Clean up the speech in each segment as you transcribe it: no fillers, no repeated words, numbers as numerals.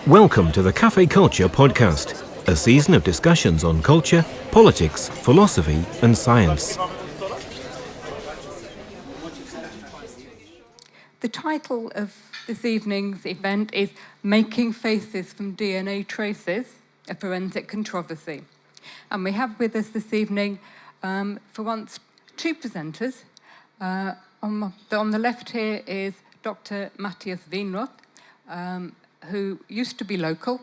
Welcome to the Cafe Culture podcast, a season of discussions on culture, politics, philosophy and science. The title of this evening's event is Making Faces from DNA Traces, a Forensic Controversy. And we have with us this evening, for once, two presenters. On the left here is Dr. Matthias Wienroth, who used to be local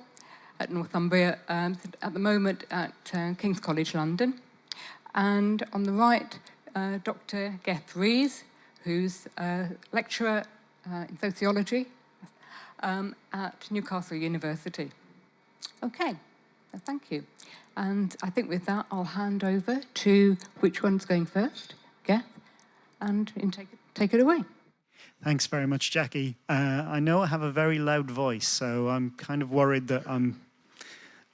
at Northumbria, at the moment at King's College London. And on the right, Dr. Gethin Rees, who's a lecturer in sociology at Newcastle University. Okay, thank you. And I think with that, I'll hand over to which one's going first, Geth, and take it away. Thanks very much, Jackie. I know I have a very loud voice, so I'm kind of worried that I'm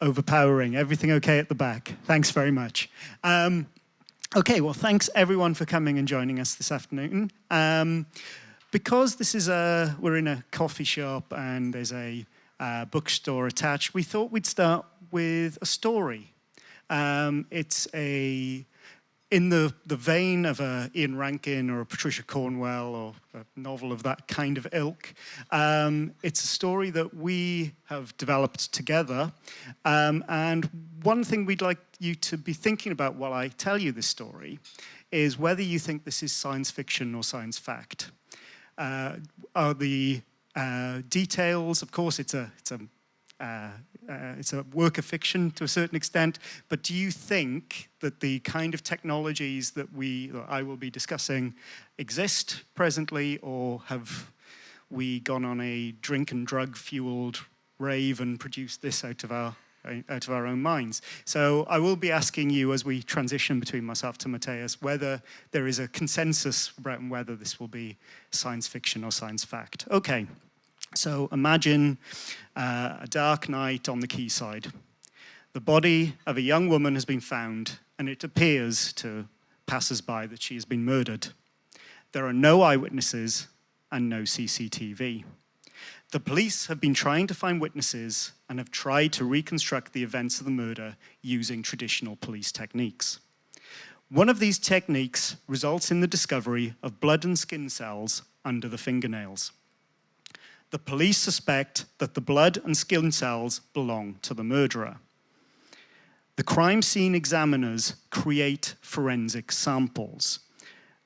overpowering. Everything okay at the back? Thanks very much. Okay, well, thanks everyone for coming and joining us this afternoon. Because this is we're in a coffee shop and there's a bookstore attached, we thought we'd start with a story. It's in the vein of a Ian Rankin or a Patricia Cornwell or a novel of that kind of ilk. It's a story that we have developed together. And one thing we'd like you to be thinking about while I tell you this story is whether you think this is science fiction or science fact. Are the details, of course, it's a work of fiction to a certain extent, but do you think that the kind of technologies that I will be discussing exist presently, or have we gone on a drink and drug fueled rave and produced this out of our own minds? So I will be asking you as we transition between myself to Matthias whether there is a consensus about whether this will be science fiction or science fact. Okay. So imagine a dark night on the quayside. The body of a young woman has been found, and it appears to passers-by that she has been murdered. There are no eyewitnesses and no CCTV. The police have been trying to find witnesses and have tried to reconstruct the events of the murder using traditional police techniques. One of these techniques results in the discovery of blood and skin cells under the fingernails. The police suspect that the blood and skin cells belong to the murderer. The crime scene examiners create forensic samples,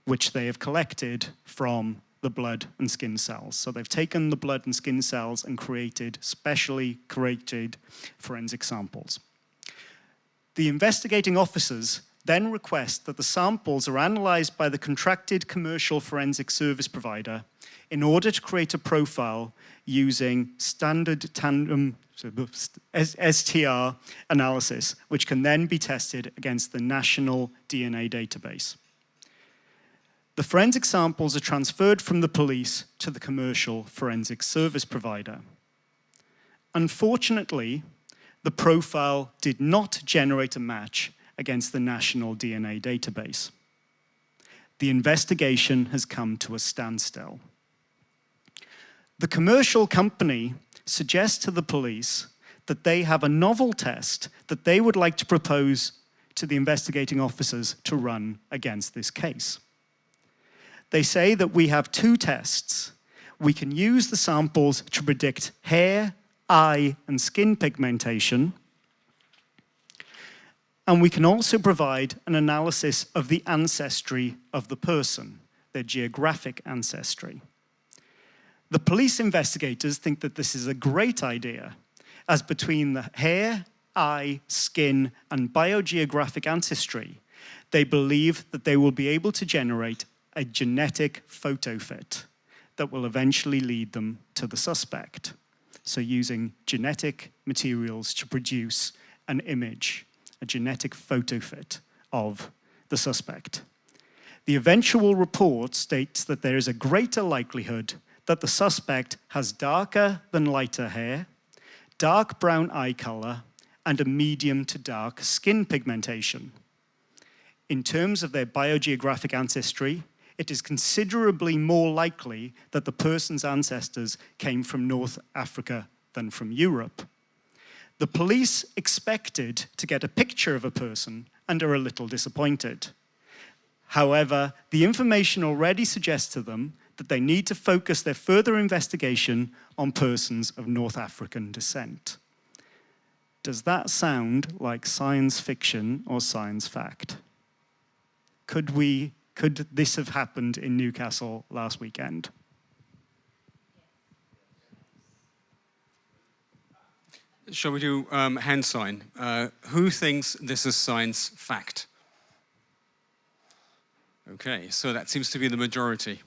which they have collected from the blood and skin cells. So they've taken the blood and skin cells and created specially created forensic samples. The investigating officers then request that the samples are analyzed by the contracted commercial forensic service provider in order to create a profile using standard tandem STR analysis, which can then be tested against the national DNA database. The forensic samples are transferred from the police to the commercial forensic service provider. Unfortunately, the profile did not generate a match against the national DNA database. The investigation has come to a standstill. The commercial company suggests to the police that they have a novel test that they would like to propose to the investigating officers to run against this case. They say that we have two tests. We can use the samples to predict hair, eye, and skin pigmentation, and we can also provide an analysis of the ancestry of the person, their geographic ancestry. The police investigators think that this is a great idea, as between the hair, eye, skin, and biogeographic ancestry, they believe that they will be able to generate a genetic photo fit that will eventually lead them to the suspect. So using genetic materials to produce an image, a genetic photo fit of the suspect. The eventual report states that there is a greater likelihood that the suspect has darker than lighter hair, dark brown eye color, and a medium to dark skin pigmentation. In terms of their biogeographic ancestry, it is considerably more likely that the person's ancestors came from North Africa than from Europe. The police expected to get a picture of a person and are a little disappointed. However, the information already suggests to them that they need to focus their further investigation on persons of North African descent. Does that sound like science fiction or science fact? Could this have happened in Newcastle last weekend? Shall we do hand sign? Who thinks this is science fact? Okay, so that seems to be the majority.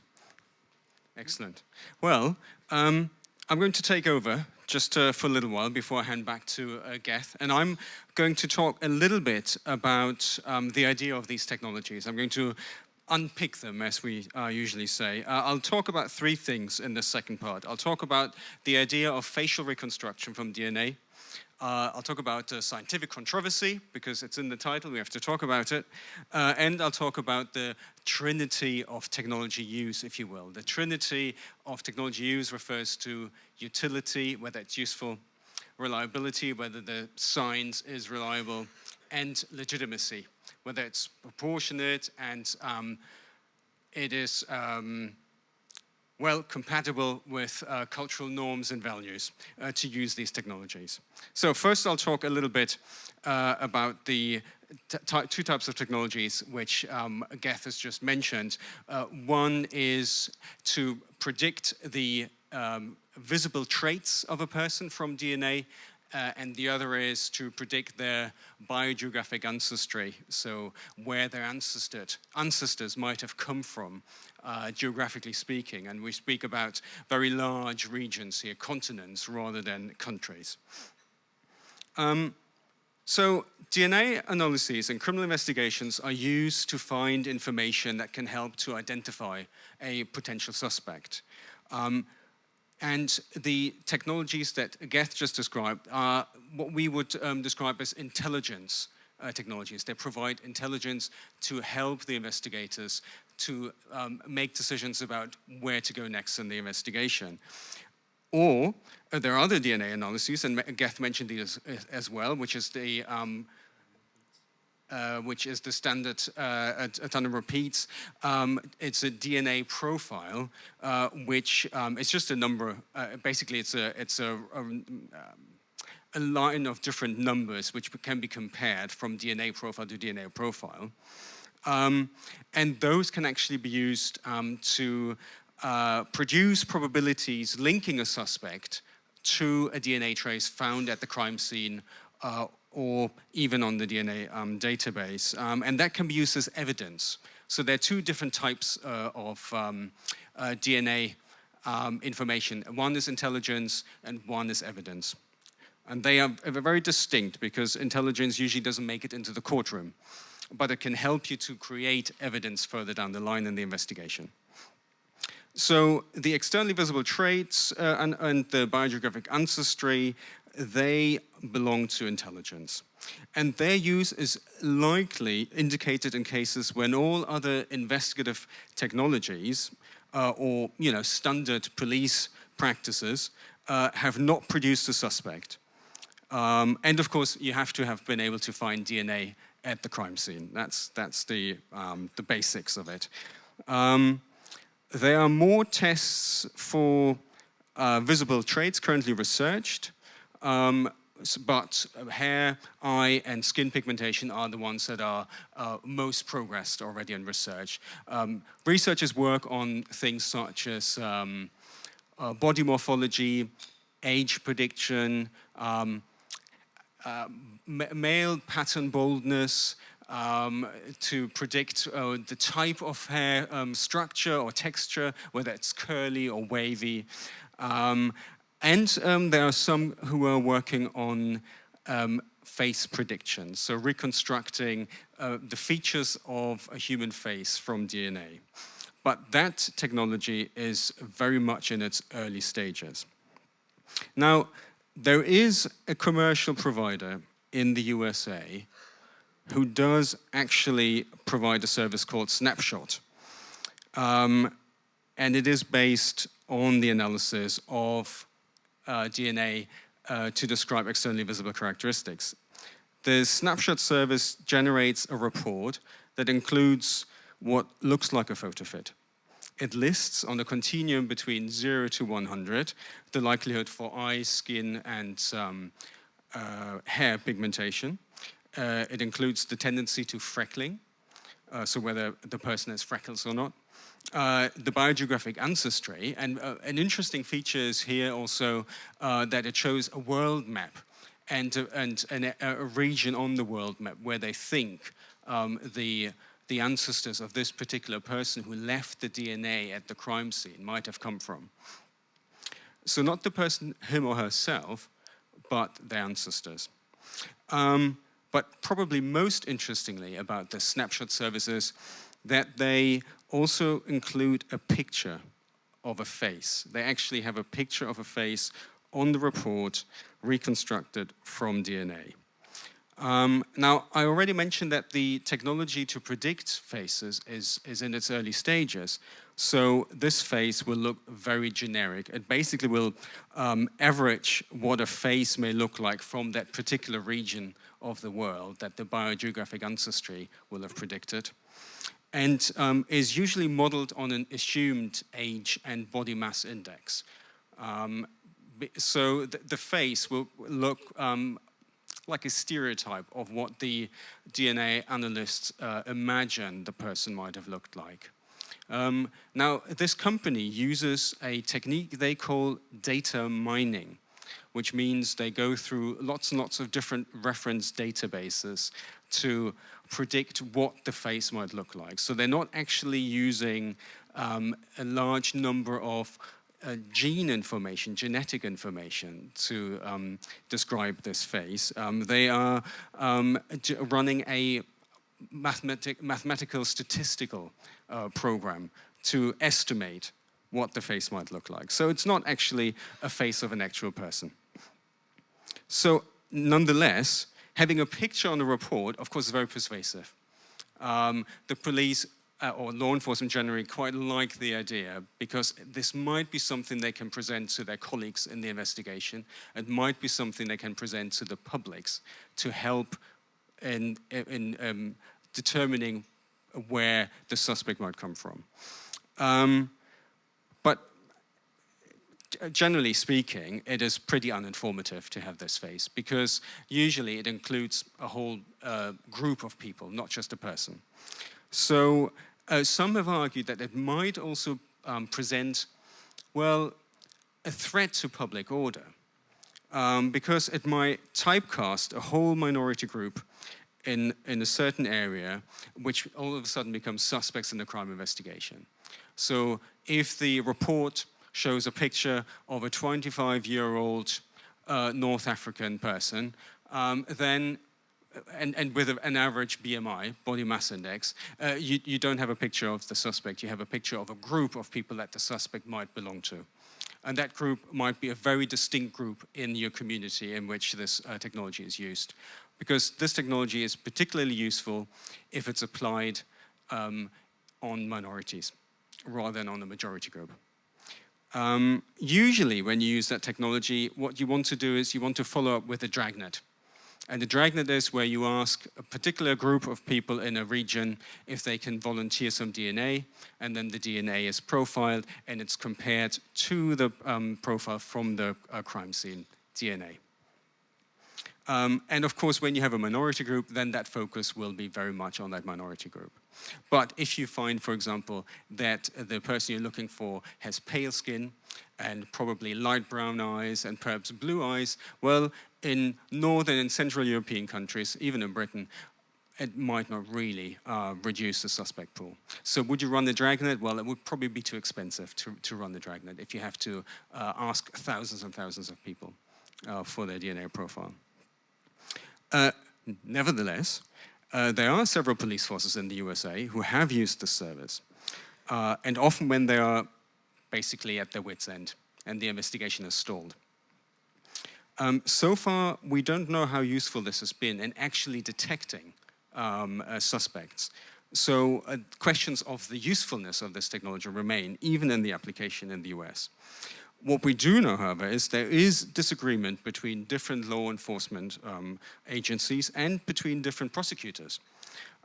Excellent. Well, I'm going to take over just for a little while before I hand back to Geth, and I'm going to talk a little bit about the idea of these technologies. I'm going to unpick them, as we usually say. I'll talk about three things in the second part. I'll talk about the idea of facial reconstruction from DNA. I'll talk about scientific controversy, because it's in the title, we have to talk about it. And I'll talk about the trinity of technology use, if you will. The trinity of technology use refers to utility, whether it's useful, reliability, whether the science is reliable, and legitimacy, whether it's proportionate and it is well, compatible with cultural norms and values to use these technologies. So first I'll talk a little bit about the two types of technologies which Geth has just mentioned. One is to predict the visible traits of a person from DNA, and the other is to predict their biogeographic ancestry, so where their ancestors might have come from, geographically speaking. And we speak about very large regions here, continents rather than countries. So DNA analyses and criminal investigations are used to find information that can help to identify a potential suspect. And the technologies that Geth just described are what we would describe as intelligence technologies. They provide intelligence to help the investigators to make decisions about where to go next in the investigation. Or there are other DNA analyses, and Geth mentioned these as well, which is the standard a ton of repeats. It's a DNA profile, which is just a number. Basically, it's a line of different numbers which can be compared from DNA profile to DNA profile. And those can actually be used to produce probabilities linking a suspect to a DNA trace found at the crime scene or even on the DNA database. And that can be used as evidence. So there are two different types of DNA information. One is intelligence and one is evidence. And they are very distinct because intelligence usually doesn't make it into the courtroom, but it can help you to create evidence further down the line in the investigation. So the externally visible traits and the biogeographic ancestry, they belong to intelligence. And their use is likely indicated in cases when all other investigative technologies or standard police practices have not produced a suspect. And of course, you have to have been able to find DNA at the crime scene. That's the basics of it. There are more tests for visible traits currently researched, but hair, eye, and skin pigmentation are the ones that are most progressed already in research. Researchers work on things such as body morphology, age prediction, male pattern baldness, to predict the type of hair structure or texture, whether it's curly or wavy. And there are some who are working on face prediction, so reconstructing the features of a human face from DNA. But that technology is very much in its early stages. Now, there is a commercial provider in the USA who does actually provide a service called Snapshot. And it is based on the analysis of DNA to describe externally visible characteristics. The snapshot service generates a report that includes what looks like a photo fit. It lists on a continuum between 0 to 100 the likelihood for eye, skin, and hair pigmentation. It includes the tendency to freckling, so whether the person has freckles or not. The biogeographic ancestry, and an interesting feature is here also that it shows a world map and a region on the world map where they think the ancestors of this particular person who left the DNA at the crime scene might have come from. So not the person, him or herself, but their ancestors. But probably most interestingly about the snapshot services, that they also include a picture of a face. They actually have a picture of a face on the report reconstructed from DNA. Now, I already mentioned that the technology to predict faces is in its early stages. So this face will look very generic. It basically will average what a face may look like from that particular region of the world that the biogeographic ancestry will have predicted. And is usually modeled on an assumed age and body mass index. So the face will look like a stereotype of what the DNA analysts imagine the person might have looked like. Now, this company uses a technique they call data mining, which means they go through lots and lots of different reference databases to predict what the face might look like. So they're not actually using a large number of gene information, genetic information to describe this face. They are running a mathematical statistical program to estimate what the face might look like. So it's not actually a face of an actual person. So nonetheless, having a picture on a report, of course, is very persuasive. The police or law enforcement generally quite like the idea because this might be something they can present to their colleagues in the investigation. It might be something they can present to the publics to help in determining where the suspect might come from. But generally speaking, it is pretty uninformative to have this face because usually it includes a whole group of people, not just a person. So some have argued that it might also present, well, a threat to public order because it might typecast a whole minority group in a certain area, which all of a sudden becomes suspects in the crime investigation. So if the report shows a picture of a 25-year-old North African person, then and with an average BMI, body mass index, you don't have a picture of the suspect. You have a picture of a group of people that the suspect might belong to. And that group might be a very distinct group in your community in which this technology is used. Because this technology is particularly useful if it's applied on minorities rather than on a majority group. Usually when you use that technology, what you want to do is you want to follow up with a dragnet. And the dragnet is where you ask a particular group of people in a region if they can volunteer some DNA, and then the DNA is profiled and it's compared to the profile from the crime scene DNA. And of course, when you have a minority group, then that focus will be very much on that minority group. But if you find, for example, that the person you're looking for has pale skin and probably light brown eyes and perhaps blue eyes, well, in Northern and Central European countries, even in Britain, it might not really reduce the suspect pool. So would you run the dragnet? Well, it would probably be too expensive to run the dragnet if you have to ask thousands and thousands of people for their DNA profile. Nevertheless, there are several police forces in the USA who have used this service, and often when they are basically at their wits' end and the investigation is stalled. So far, we don't know how useful this has been in actually detecting suspects. questions of the usefulness of this technology remain, even in the application in the US. What we do know, however, is there is disagreement between different law enforcement agencies and between different prosecutors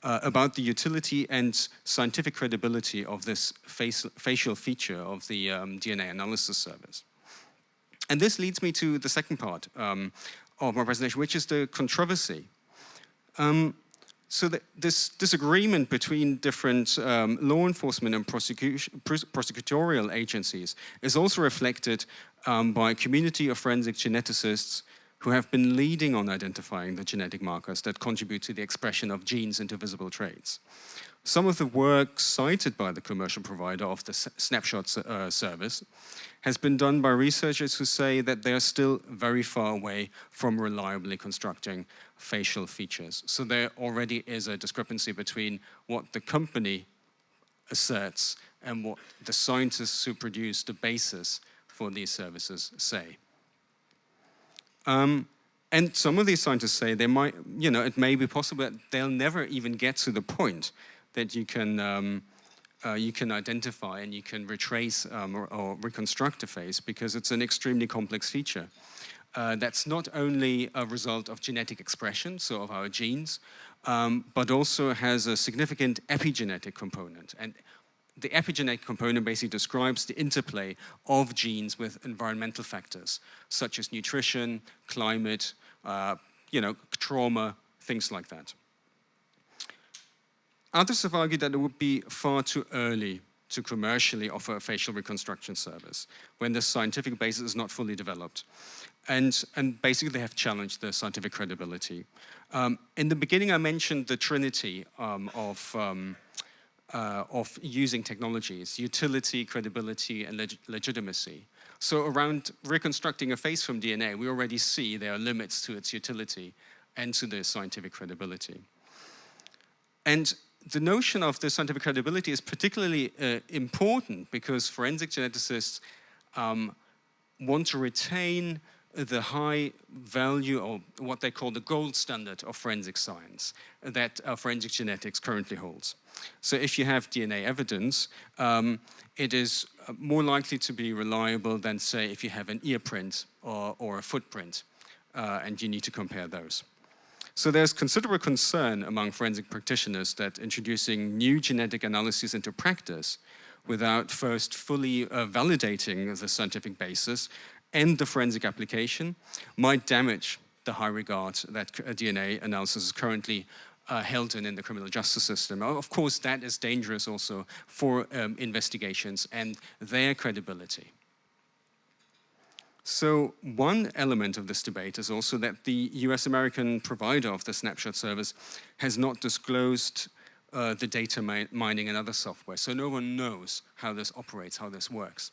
about the utility and scientific credibility of this facial feature of the DNA analysis service. And this leads me to the second part of my presentation, which is the controversy. This disagreement between different law enforcement and prosecutorial agencies is also reflected by a community of forensic geneticists who have been leading on identifying the genetic markers that contribute to the expression of genes into visible traits. Some of the work cited by the commercial provider of the snapshot service has been done by researchers who say that they are still very far away from reliably constructing facial features. So there already is a discrepancy between what the company asserts and what the scientists who produce the basis for these services say. And some of these scientists say they might, it may be possible that they'll never even get to the point that you can identify and you can retrace or reconstruct a face, because it's an extremely complex feature. That's not only a result of genetic expression, so of our genes, but also has a significant epigenetic component. And the epigenetic component basically describes the interplay of genes with environmental factors, such as nutrition, climate, trauma, things like that. Others have argued that it would be far too early to commercially offer a facial reconstruction service when the scientific basis is not fully developed. And basically they have challenged the scientific credibility. In the beginning I mentioned the trinity of using technologies: utility, credibility, and legitimacy. So around reconstructing a face from DNA, we already see there are limits to its utility and to the scientific credibility. And the notion of the scientific credibility is particularly important because forensic geneticists want to retain the high value, or what they call the gold standard of forensic science that forensic genetics currently holds. So if you have DNA evidence, it is more likely to be reliable than, say, if you have an ear print or a footprint, and you need to compare those. So there's considerable concern among forensic practitioners that introducing new genetic analyses into practice without first fully validating the scientific basis and the forensic application might damage the high regard that DNA analysis is currently held in the criminal justice system. Of course, that is dangerous also for investigations and their credibility. So one element of this debate is also that the US-American provider of the snapshot service has not disclosed the data mining and other software, so no one knows how this operates, how this works.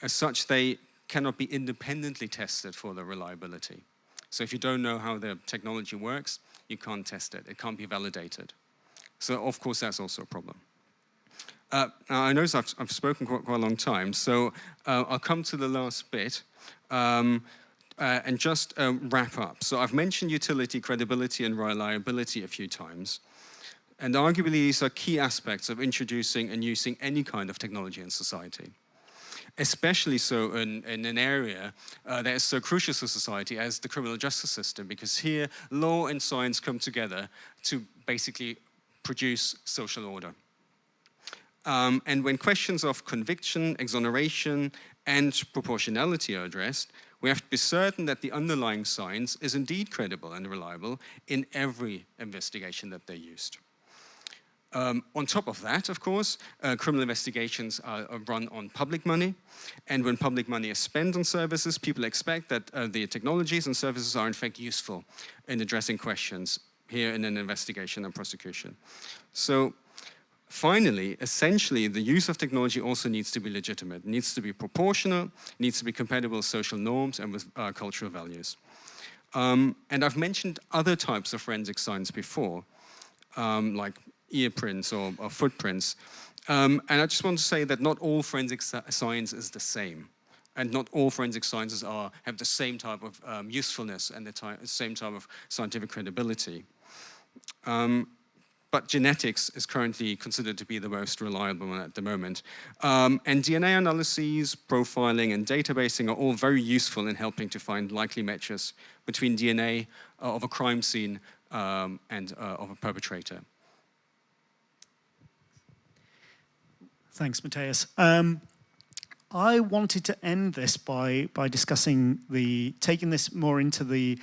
As such, they cannot be independently tested for their reliability. So if you don't know how the technology works, you can't test it. It can't be validated. So of course, that's also a problem. Now I notice I've spoken quite a long time, so I'll come to the last bit and just wrap up. So I've mentioned utility, credibility, and reliability a few times. And arguably, these are key aspects of introducing and using any kind of technology in society. Especially so in an area that is so crucial to society as the criminal justice system, because here law and science come together to basically produce social order. And when questions of conviction, exoneration, and proportionality are addressed, we have to be certain that the underlying science is indeed credible and reliable in every investigation that they're used. On top of that, of course, criminal investigations are run on public money. And when public money is spent on services, people expect that the technologies and services are in fact useful in addressing questions here in an investigation and prosecution. So finally, essentially, the use of technology also needs to be legitimate. It needs to be proportional, needs to be compatible with social norms and with cultural values. And I've mentioned other types of forensic science before, like ear prints or footprints. And I just want to say that not all forensic science is the same. And not all forensic sciences have the same type of usefulness and the same type of scientific credibility. but genetics is currently considered to be the most reliable one at the moment. And DNA analyses, profiling, and databasing are all very useful in helping to find likely matches between DNA of a crime scene and of a perpetrator. Thanks, Matthias. I wanted to end this by discussing taking this more into the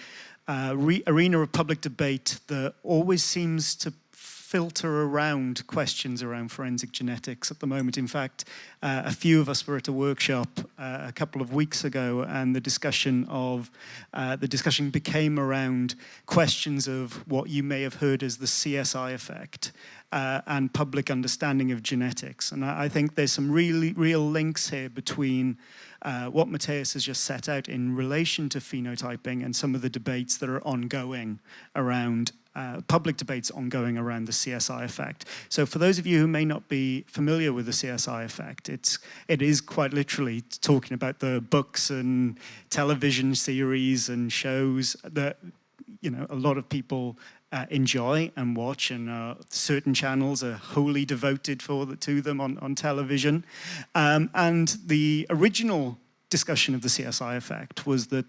arena of public debate that always seems to filter around questions around forensic genetics at the moment. In fact, a few of us were at a workshop a couple of weeks ago, and the discussion became around questions of what you may have heard as the CSI effect and public understanding of genetics. And I think there's some real links here between what Matthias has just set out in relation to phenotyping and some of the debates that are ongoing around public debates ongoing around the CSI effect. So for those of you who may not be familiar with the CSI effect, it is quite literally talking about the books and television series and shows that a lot of people enjoy and watch, and certain channels are wholly devoted to them on television. And the original discussion of the CSI effect was that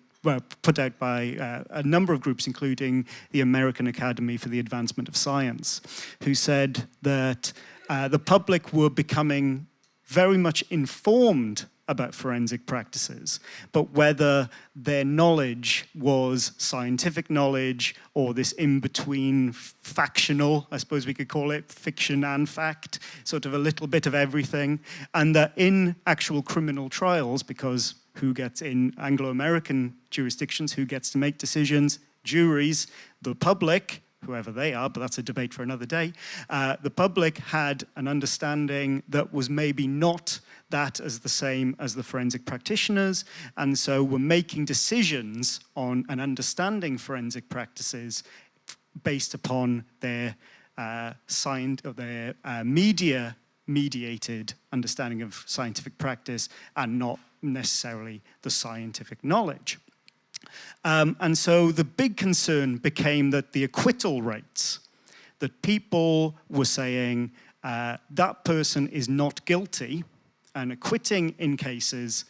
put out by a number of groups, including the American Academy for the Advancement of Science, who said that the public were becoming very much informed about forensic practices, but whether their knowledge was scientific knowledge or this in-between factional, I suppose we could call it, fiction and fact, sort of a little bit of everything, and that in actual criminal trials, because who gets in Anglo-American jurisdictions, who gets to make decisions, juries, the public, whoever they are, but that's a debate for another day, the public had an understanding that was maybe not that as the same as the forensic practitioners, and so were making decisions on and understanding forensic practices based upon their media-mediated understanding of scientific practice and not necessarily the scientific knowledge. And so the big concern became that the acquittal rates, that people were saying that person is not guilty, and acquitting in cases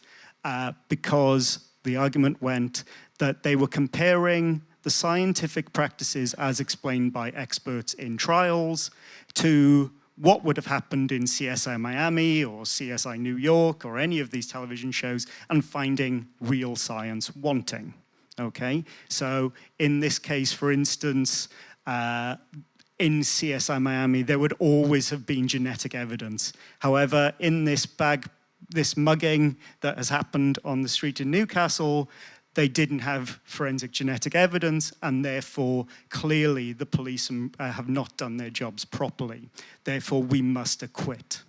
because the argument went that they were comparing the scientific practices as explained by experts in trials to what would have happened in CSI Miami or CSI New York or any of these television shows, and finding real science wanting. Okay, so in this case, for instance, in CSI Miami, there would always have been genetic evidence. However, in this mugging that has happened on the street in Newcastle, they didn't have forensic genetic evidence, and therefore, clearly, the police have not done their jobs properly. Therefore, we must acquit,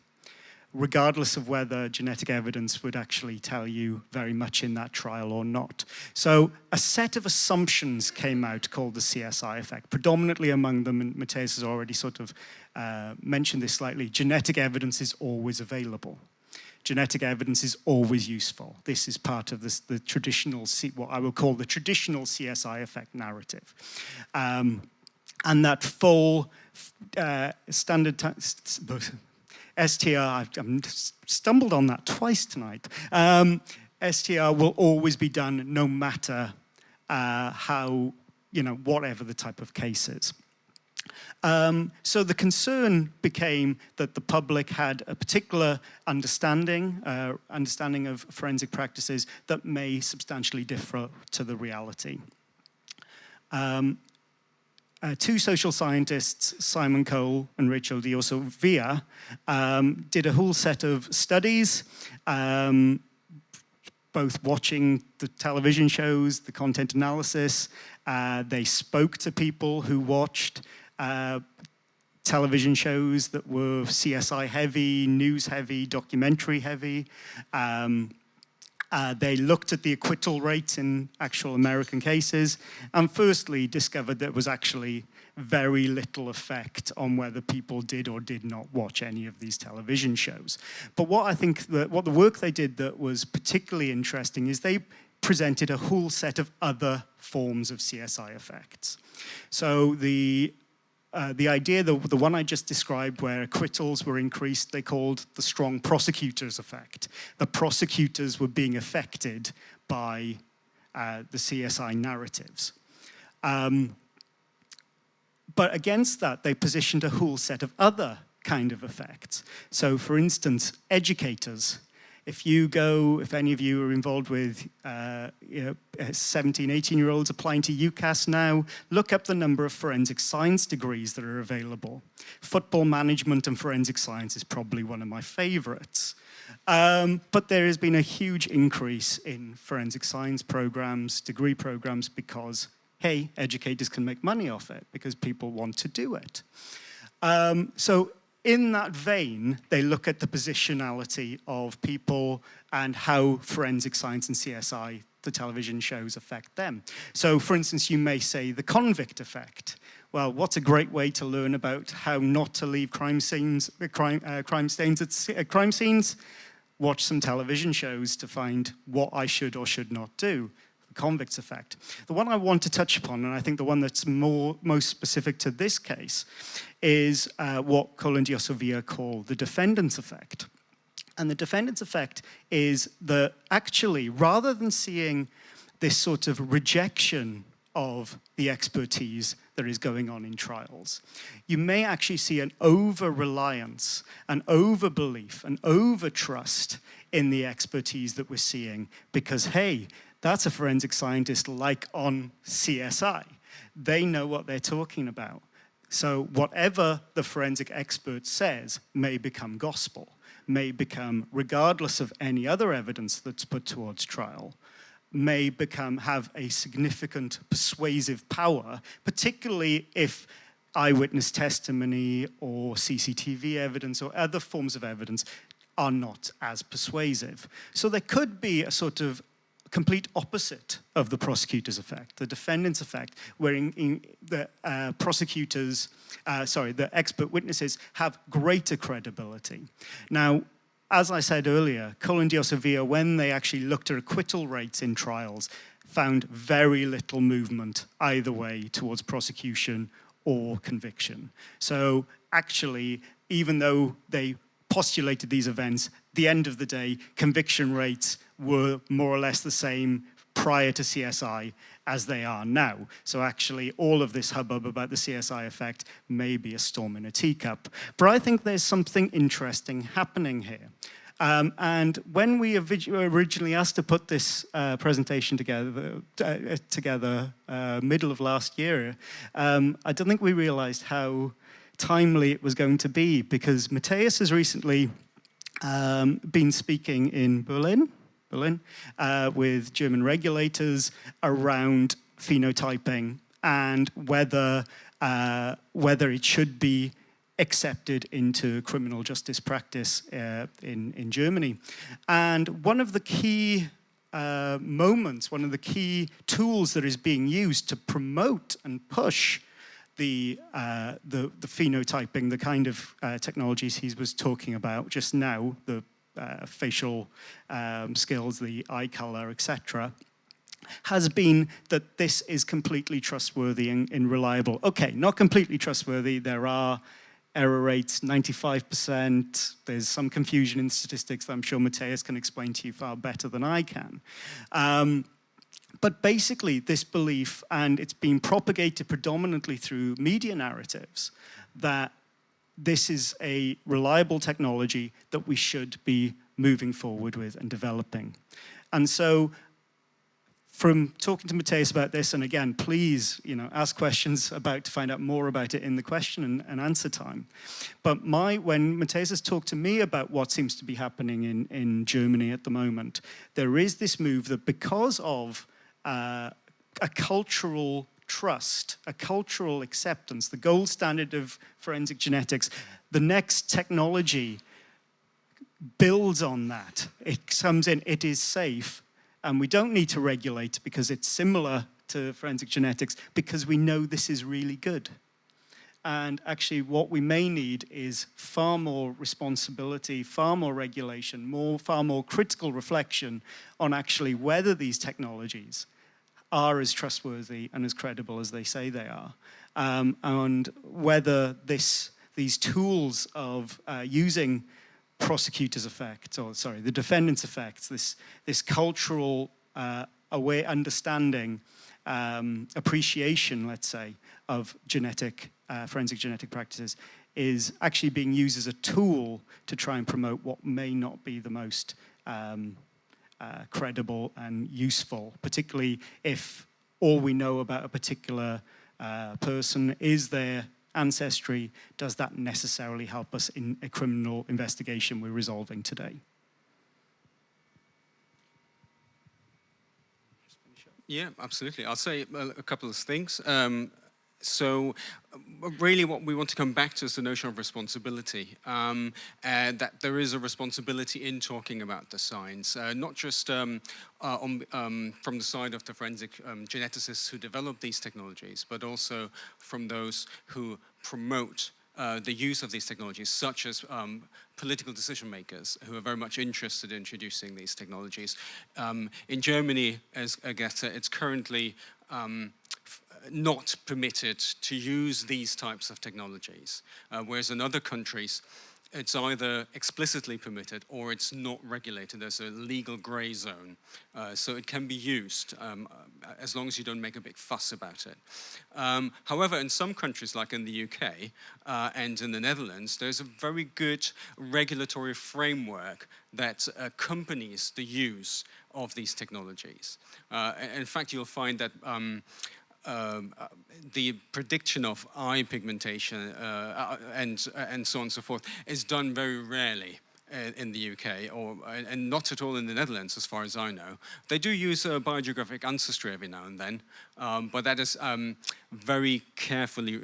regardless of whether genetic evidence would actually tell you very much in that trial or not. So a set of assumptions came out called the CSI effect. Predominantly among them, and Matthias has already sort of mentioned this slightly, genetic evidence is always available. Genetic evidence is always useful. This is part of the traditional, what I will call the traditional CSI effect narrative. And that full standard STR, I've stumbled on that twice tonight. STR will always be done no matter how, whatever the type of case is. So the concern became that the public had a particular understanding of forensic practices that may substantially differ to the reality. Two social scientists, Simon Cole and Rachel D'Osso-Via, did a whole set of studies, both watching the television shows, the content analysis. They spoke to people who watched television shows that were CSI heavy, news heavy, documentary heavy. They looked at the acquittal rates in actual American cases, and firstly discovered there was actually very little effect on whether people did or did not watch any of these television shows. But what I think what the work they did that was particularly interesting is they presented a whole set of other forms of CSI effects. So the the idea, the one I just described where acquittals were increased, they called the strong prosecutors effect. The prosecutors were being affected by the CSI narratives. But against that, they positioned a whole set of other kind of effects. So for instance, educators. If any of you are involved with 17, 18-year-olds applying to UCAS now, look up the number of forensic science degrees that are available. Football management and forensic science is probably one of my favorites. But there has been a huge increase in forensic science programs, degree programs, because, hey, educators can make money off it because people want to do it. So in that vein, they look at the positionality of people and how forensic science and CSI, the television shows, affect them. So, for instance, you may say the convict effect. Well, what's a great way to learn about how not to leave crime stains at crime scenes? Watch some television shows to find what I should or should not do. Convicts effect. The one I want to touch upon, and I think the one that's most specific to this case, is what Colin Diosovia called the defendants effect. And the defendants effect is that actually, rather than seeing this sort of rejection of the expertise that is going on in trials, you may actually see an over-reliance, an over-belief, an over-trust in the expertise that we're seeing because, hey, that's a forensic scientist like on CSI. They know what they're talking about. So whatever the forensic expert says may become gospel, may become, regardless of any other evidence that's put towards trial, may have a significant persuasive power, particularly if eyewitness testimony or CCTV evidence or other forms of evidence are not as persuasive. So there could be a sort of complete opposite of the prosecutor's effect, the defendant's effect, where the the expert witnesses have greater credibility. Now, as I said earlier, Colin Diosovia, when they actually looked at acquittal rates in trials, found very little movement either way towards prosecution or conviction. So actually, even though they postulated these events, at the end of the day, conviction rates were more or less the same prior to CSI as they are now. So actually, all of this hubbub about the CSI effect may be a storm in a teacup. But I think there's something interesting happening here. And when we originally asked to put this presentation together, middle of last year, I don't think we realized how timely it was going to be, because Matthias has recently been speaking in Berlin, with German regulators around phenotyping and whether it should be accepted into criminal justice practice in Germany. And one of the key moments, one of the key tools that is being used to promote and push the phenotyping, the kind of technologies he was talking about just now, the facial skills, the eye color, etc., has been that this is completely trustworthy and reliable. Okay, not completely trustworthy. There are error rates, 95%. There's some confusion in statistics that I'm sure Matthias can explain to you far better than I can. But basically, this belief, and it's been propagated predominantly through media narratives, that this is a reliable technology that we should be moving forward with and developing. And so, from talking to Matthias about this, and again, please, ask questions to find out more about it in the question and answer time. But when Matthias has talked to me about what seems to be happening in Germany at the moment, there is this move that because of a cultural trust, a cultural acceptance, the gold standard of forensic genetics, the next technology builds on that. It comes in, it is safe, and we don't need to regulate because it's similar to forensic genetics because we know this is really good. And actually what we may need is far more responsibility, far more regulation, far more critical reflection on actually whether these technologies are as trustworthy and as credible as they say they are, and whether these tools of using prosecutors' effects, or sorry, the defendants' effects, this cultural aware understanding, appreciation, let's say, of forensic genetic practices, is actually being used as a tool to try and promote what may not be the most credible and useful, particularly if all we know about a particular person is their ancestry. Does that necessarily help us in a criminal investigation we're resolving today? Yeah, absolutely. I'll say a couple of things. So really what we want to come back to is the notion of responsibility, and that there is a responsibility in talking about the science, not just from the side of the forensic geneticists who develop these technologies, but also from those who promote the use of these technologies, such as political decision makers who are very much interested in introducing these technologies. In Germany, as Agatha, it's currently not permitted to use these types of technologies, whereas in other countries, it's either explicitly permitted or it's not regulated. There's a legal gray zone. So it can be used as long as you don't make a big fuss about it. However, in some countries, like in the UK and in the Netherlands, there's a very good regulatory framework that accompanies the use of these technologies. In fact, you'll find that the prediction of eye pigmentation and so on and so forth is done very rarely in the UK, and not at all in the Netherlands, as far as I know. They do use biogeographic ancestry every now and then, but that is very carefully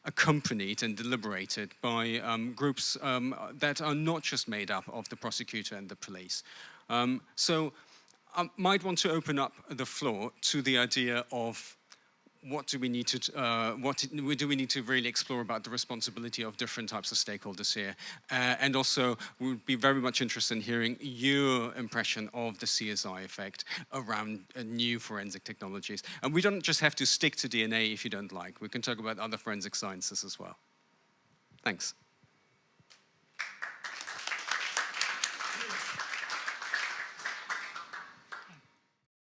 accompanied and deliberated by groups that are not just made up of the prosecutor and the police. So I might want to open up the floor to the idea of what do we need to really explore about the responsibility of different types of stakeholders here? And also, we would be very much interested in hearing your impression of the CSI effect around new forensic technologies. And we don't just have to stick to DNA if you don't like. We can talk about other forensic sciences as well. Thanks.